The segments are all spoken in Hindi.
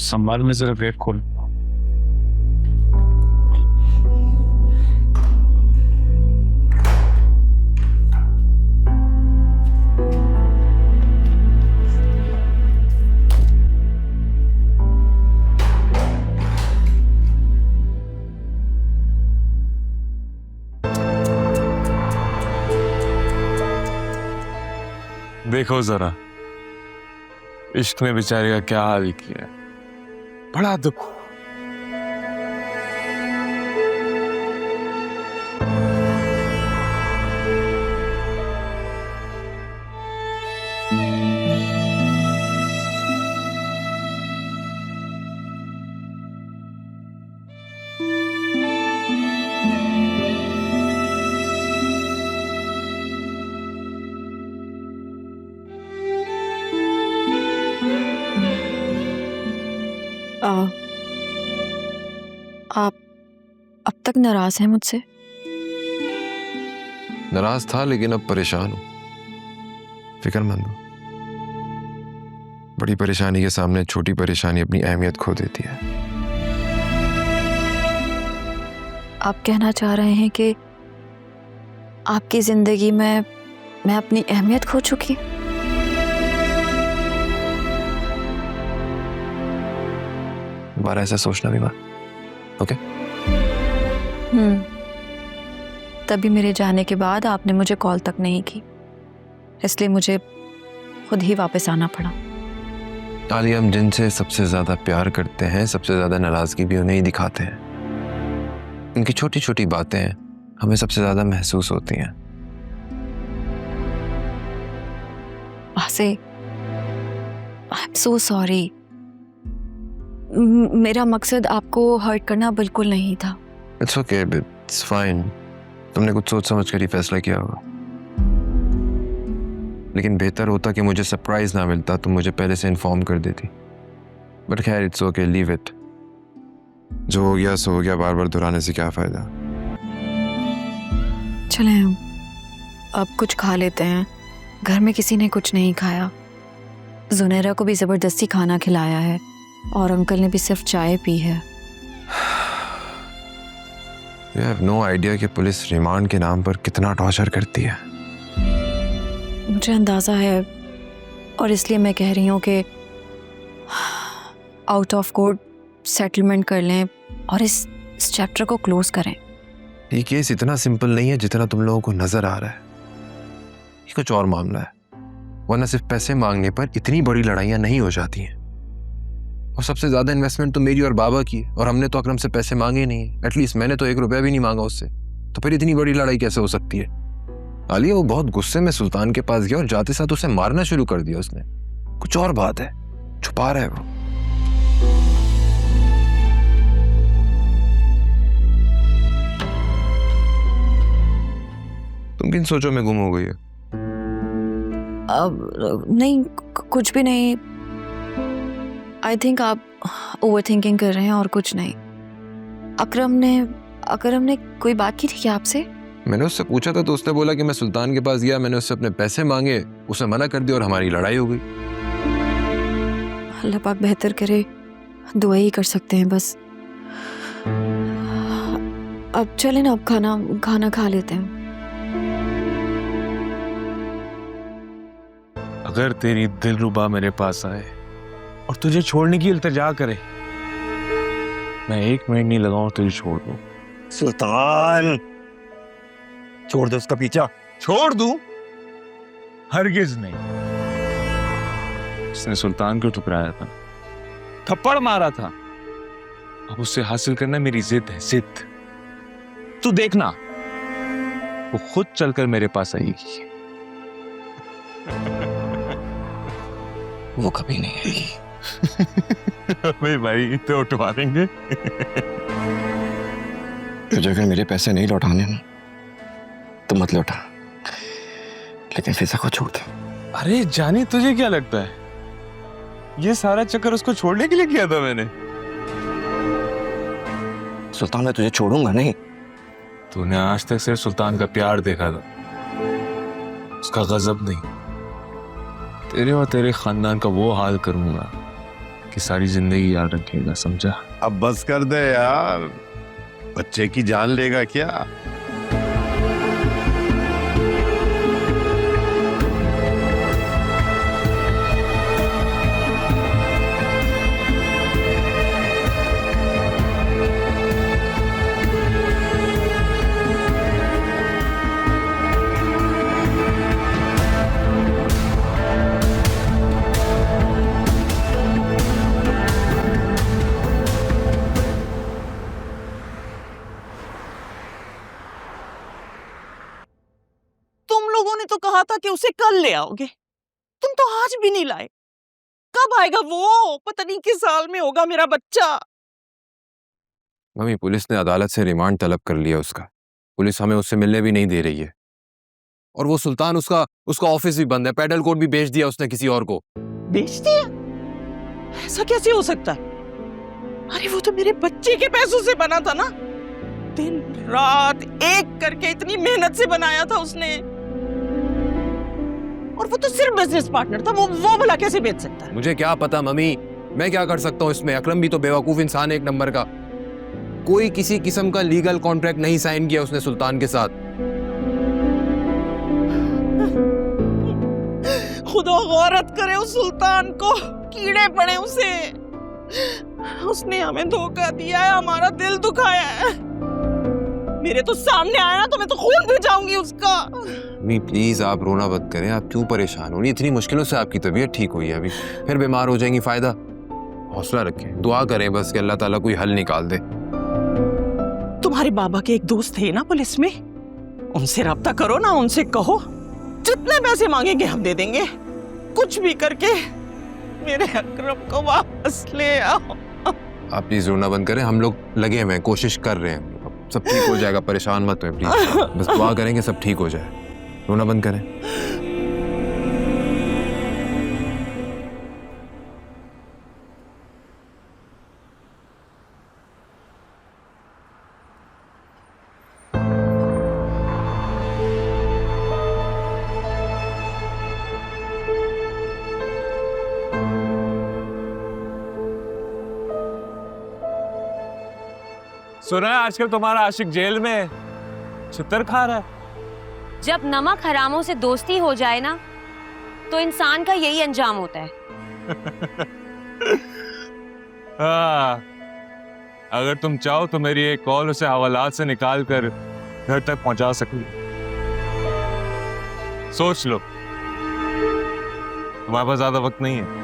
संभाल में जरा गेट खोल। देखो जरा इश्क ने बेचारे का क्या हाल किया है, बड़ा दुख। आप अब तक नाराज हैं मुझसे? नाराज था लेकिन अब परेशान हूं, फिक्रमंद हूं। बड़ी परेशानी के सामने छोटी परेशानी अपनी अहमियत खो देती है। आप कहना चाह रहे हैं कि आपकी जिंदगी में मैं अपनी अहमियत खो चुकी? दोबारा ऐसा सोचना भी मत, ओके? तभी मेरे जाने के बाद आपने मुझे कॉल तक नहीं की, इसलिए मुझे खुद ही वापस आना पड़ा। आलिया, हम जिनसे सबसे ज्यादा प्यार करते हैं, सबसे ज्यादा नाराजगी भी उन्हें ही दिखाते हैं। उनकी छोटी छोटी बातें हमें सबसे ज्यादा महसूस होती हैं। वासे, आई एम सो सॉरी। मेरा मकसद आपको हर्ट करना बिल्कुल नहीं था। It's okay, it's fine. तुमने कुछ सोच समझ कर ही फैसला किया होगा, लेकिन बेहतर होता कि मुझे सरप्राइज ना मिलता, तुम मुझे पहले से इन्फॉर्म कर देती। बट खैर, इट्स ओके, लीव इट। जो हो गया सो हो गया, बार बार दोहराने से क्या फायदा। चलें हम अब कुछ खा लेते हैं। घर में किसी ने कुछ नहीं खाया। जुनैरा को भी जबरदस्ती खाना खिलाया है और अंकल ने भी सिर्फ चाय पी है। You have no idea कि पुलिस रिमांड के नाम पर कितना टॉर्चर करती है। मुझे अंदाजा है और इसलिए मैं कह रही हूँ कि आउट ऑफ कोर्ट सेटलमेंट कर लें और इस चैप्टर को क्लोज करें। ये केस इतना सिंपल नहीं है जितना तुम लोगों को नजर आ रहा है। ये कुछ और मामला है, वरना सिर्फ पैसे मांगने पर इतनी बड़ी लड़ाइयाँ नहीं हो जाती हैं। और सबसे ज्यादा इन्वेस्टमेंट तो मेरी और बाबा की है, और हमने तो अकरम से पैसे मांगे नहीं। एटलीस्ट मैंने तो 1 रुपया भी नहीं मांगा उससे, तो फिर इतनी बड़ी लड़ाई कैसे हो सकती है? आलिया, वो बहुत गुस्से में सुल्तान के पास गया और जाते साथ उसे मारना शुरू कर दिया उसने। कुछ और बात है, छुपा रहा है वो। तुम किन सोचों में गुम हो गई है? अब नहीं, कुछ भी नहीं। आई थिंक आप ओवर थिंकिंग कर रहे हैं और कुछ नहीं। अकरम ने कोई बात की थी क्या आपसे? मैंने उससे पूछा था तो उसने बोला कि मैं सुल्तान के पास गया, मैंने उससे अपने पैसे मांगे, उसने मना कर दिया और हमारी लड़ाई हो गई। अल्लाह पाक बेहतर करे, दुआ ही कर सकते हैं बस। अब चलें ना, अब खाना खा लेते हैं। अगर तेरी दिलरुबा मेरे पास आए और तुझे छोड़ने की इल्तिजा करे, मैं 1 मिनट नहीं लगाऊं तुझे छोड़ दूं। सुल्तान, छोड़ दो उसका पीछा। छोड़ दूं? हरगिज नहीं। उसने सुल्तान को ठुकराया था, थप्पड़ मारा था। अब उससे हासिल करना मेरी जिद है, जिद। तू देखना, वो खुद चलकर मेरे पास आएगी। वो कभी नहीं आएगी। अबे भाई, तो उठवा देंगे। तुझे अगर मेरे पैसे नहीं लौटाने ना तो मत लौटा, लेकिन फिजा को छोड़ दे। अरे जानी, तुझे क्या लगता है ये सारा चक्कर उसको छोड़ने के लिए किया था मैंने? सुल्तान, मैं तुझे छोड़ूंगा नहीं। तूने आज तक सिर्फ सुल्तान का प्यार देखा था, उसका गजब नहीं। तेरे और तेरे खानदान का वो हाल करूंगा कि सारी जिंदगी याद रखेगा, समझा? अब बस कर दे यार, बच्चे की जान लेगा क्या? तुम लोगों ने तो कहा था कि उसे कल ले आओगे, तुम तो आज भी नहीं लाए। कब आएगा वो? पता नहीं किस साल में होगा मेरा बच्चा। मम्मी, पुलिस ने अदालत से रिमांड तलब कर लिया उसका। पुलिस हमें उससे मिलने भी नहीं दे रही है। और वो सुल्तान, उसका ऑफिस भी बंद है, पेडल कोड भी बेच दिया उसने किसी और को। बेच दिया? ऐसा कैसे हो सकता है? अरे वो तो मेरे बच्चे के पैसों से बना था ना, दिन रात एक करके इतनी मेहनत से बनाया था उसने। और वो तो सिर्फ बिजनेस पार्टनर था, वो भला कैसे बेच सकता है? मुझे क्या पता मम्मी, मैं क्या कर सकता हूँ इसमें? अकरम भी तो बेवकूफ इंसान है एक नंबर का। कोई किसी किस्म का लीगल कॉन्ट्रैक्ट नहीं साइन किया उसने सुल्तान के साथ। खुदा गौरत करे उस सुल्तान को, कीड़े पड़े उसे। उसने हमें धोखा दिया है, हमारा दिल दुखाया है। मेरे तो सामने आया तो मैं तो खून पी जाऊंगी उसका। मम्मी प्लीज आप रोना बंद करें, आप क्यों परेशान हो रही? इतनी मुश्किलों से आपकी तबीयत ठीक हुई है, अभी फिर बीमार हो जाएंगी, फायदा? हौसला रखें, दुआ करें बस कि अल्लाह ताला कोई हल निकाल दे। तुम्हारे बाबा के एक दोस्त थे ना पुलिस में, उनसे रब्ता करो ना, उनसे कहो जितने पैसे मांगेंगे हम दे देंगे। कुछ भी करके मेरे अकरम को वापस ले आओ। आप प्लीज रोना बंद करें, हम लोग लगे हुए हैं, कोशिश कर रहे हैं, सब ठीक हो जाएगा, परेशान मत हो प्लीज। बस दुआ करेंगे सब ठीक हो जाए, रोना बंद करें। सुना है आजकल तुम्हारा आशिक जेल में छितर खा रहा है। जब नमक हरामों से दोस्ती हो जाए ना, तो इंसान का यही अंजाम होता है। हाँ, अगर तुम चाहो तो मेरी एक कॉल उसे हवालात से निकाल कर घर तक पहुंचा सकती। सोच लो, तुम्हारे पास ज्यादा वक्त नहीं है।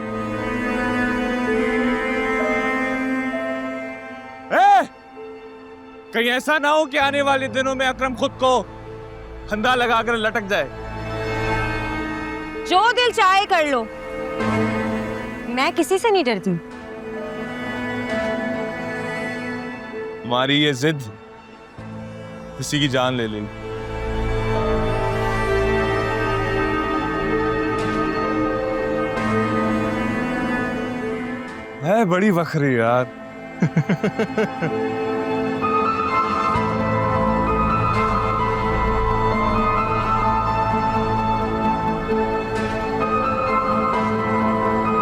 कहीं ऐसा ना हो कि आने वाले दिनों में अकरम खुद को फंदा लगाकर लटक जाए। जो दिल चाहे कर लो, मैं किसी से नहीं डरती। तुम्हारी ये जिद किसी की जान ले लेगी। है बड़ी बखरी यार।